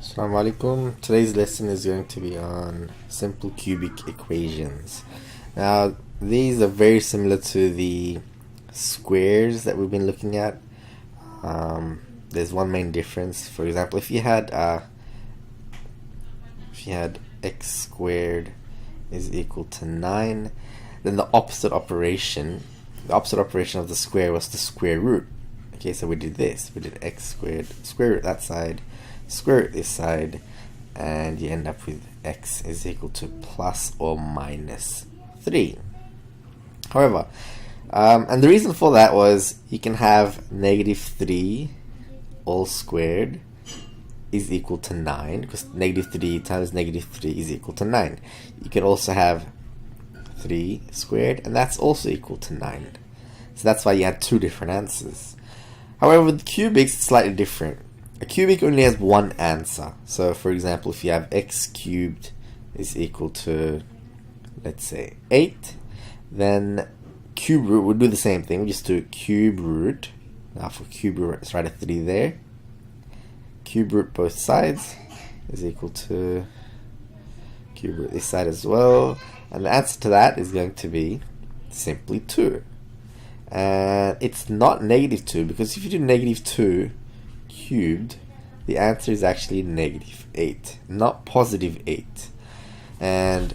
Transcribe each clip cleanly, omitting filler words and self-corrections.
Assalamu alaikum. Today's lesson is going to be on simple cubic equations. Now, these are very similar to the squares that we've been looking at. There's one main difference. For example, if you had x squared is equal to 9, then the opposite operation of the square was the square root. Okay, so we did this. We did x squared, square root that side, square root this side, and you end up with x is equal to plus or minus 3. However, and the reason for that was you can have negative 3 all squared is equal to 9, because negative 3 times negative 3 is equal to 9. You can also have 3 squared, and that's also equal to 9. So that's why you had two different answers. However, with cubics, it's slightly different. A cubic only has one answer. So, for example, if you have x cubed is equal to, let's say, 8, then cube root would do the same thing. We just do cube root. Now for cube root, let's write a 3 there. Cube root both sides is equal to cube root this side as well. And the answer to that is going to be simply 2. And it's not negative 2, because if you do negative 2 cubed, the answer is actually negative 8, not positive 8. And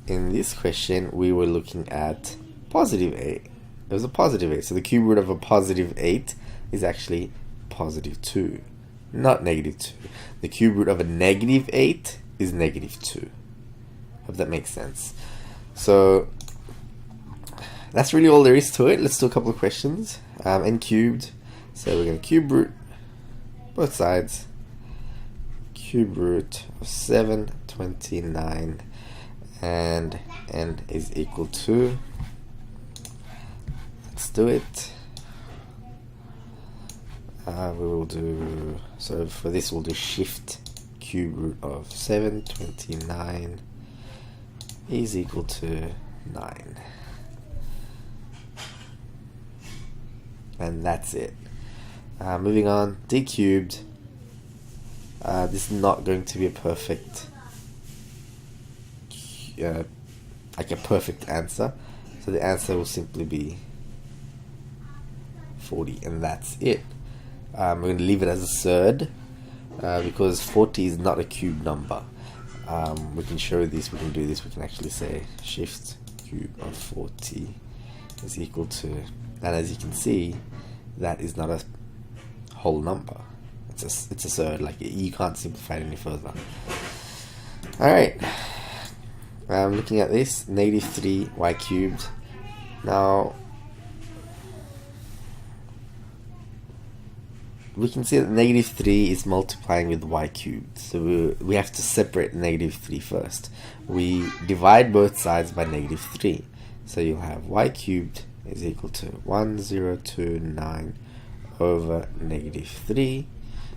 in this question, we were looking at positive 8. It was a positive 8. So the cube root of a positive 8 is actually positive 2, not negative 2. The cube root of a negative 8 is negative 2. Hope that makes sense. So that's really all there is to it. Let's do a couple of questions. N cubed. So we're going to cube root both sides. Cube root of 729, and n is equal to, let's do it. We will do, so for this we'll do shift cube root of 729 is equal to 9. And that's it. Moving on, d cubed. This is not going to be a perfect, like a perfect answer. So the answer will simply be 40, and that's it. We're going to leave it as a third, because 40 is not a cube number. We can show this, we can do this, we can actually say shift cube of 40 is equal to, and as you can see, that is not a whole number. It's a third. Like, you can't simplify it any further. Alright, looking at this, negative 3y cubed. Now we can see that negative 3 is multiplying with y cubed, so we have to separate negative 3 first. We divide both sides by negative 3, so you'll have y cubed is equal to 1029 over negative 3,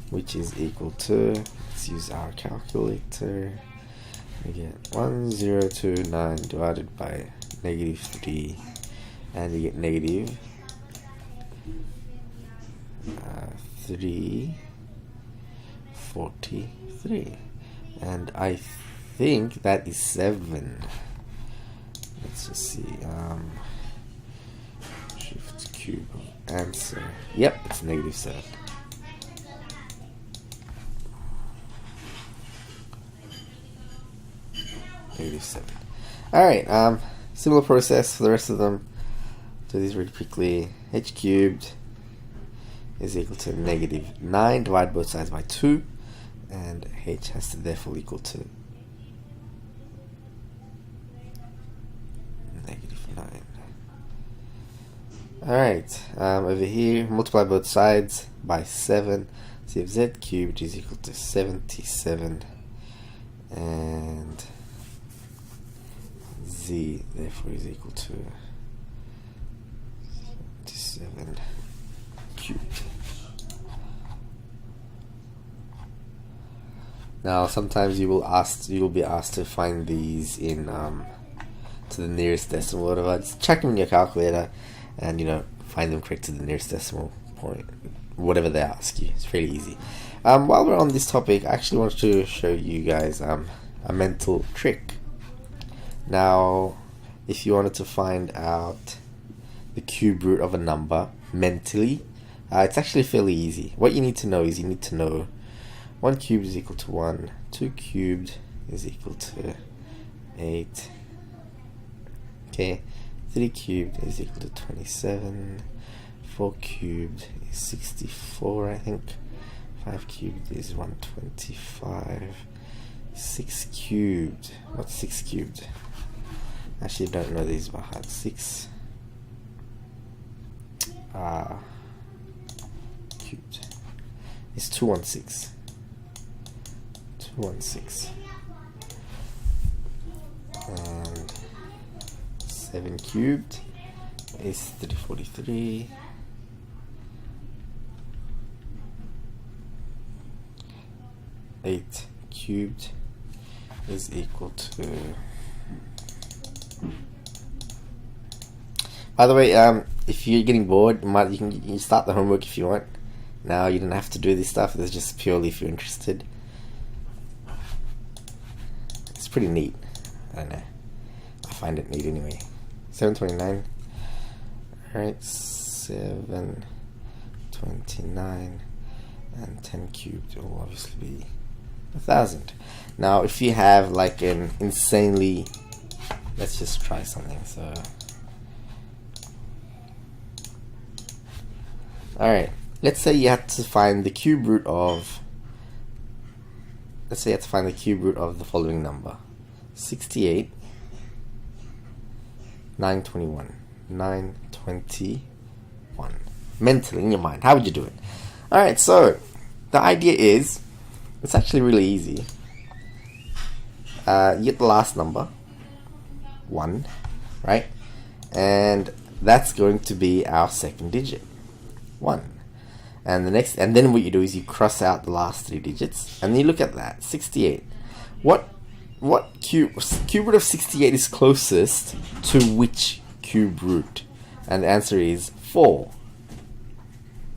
which is equal to, let's use our calculator. We get 1029 divided by negative 3, and you get negative 343, and I think that is 7. Let's just see. Shift cube answer. Yep, it's negative 7. Negative 7. Alright, similar process for the rest of them. Do these really quickly. H cubed is equal to negative 9, divide both sides by 2, and h has to therefore equal to negative 9. Alright, over here, multiply both sides by 7, so you have z cubed is equal to 77, and z therefore is equal to 77 cubed. Now sometimes you will be asked to find these in to the nearest decimal, whatever. Just check them in your calculator and find them correct to the nearest decimal point, whatever they ask you. It's pretty easy. While we're on this topic, I actually wanted to show you guys a mental trick. Now, if you wanted to find out the cube root of a number mentally, it's actually fairly easy. What you need to know is 1 cubed is equal to 1, 2 cubed is equal to 8, okay, 3 cubed is equal to 27, 4 cubed is 64, I think, 5 cubed is 125, 6 cubed, what's 6 cubed? Actually, don't know these by heart. 6 cubed is 216. 216. And 7 cubed is 343. 8 cubed is equal to. By the way, if you're getting bored, you can start the homework if you want. Now you don't have to do this stuff. It's just purely if you're interested. It's pretty neat. I don't know. I find it neat anyway. 729. Alright, 729 and 10 cubed will obviously be 1,000. Now, if you have like an insanely, let's just try something. So, alright, let's say you had to find the cube root of. Let's say you have to find the cube root of the following number: 68, 921, 921. Mentally in your mind, how would you do it? Alright, so the idea is, it's actually really easy. You get the last number, 1, right? And that's going to be our second digit, 1. And then what you do is you cross out the last 3 digits, and then you look at that, 68. What cube root of 68 is closest to which cube root? And the answer is 4.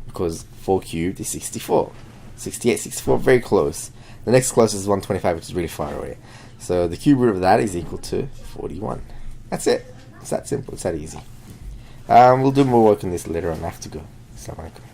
Because 4 cubed is 64. 68, 64, very close. The next closest is 125, which is really far away. So the cube root of that is equal to 41. That's it. It's that simple. It's that easy. We'll do more work on this later on. I have to go. Assalamu alaikum.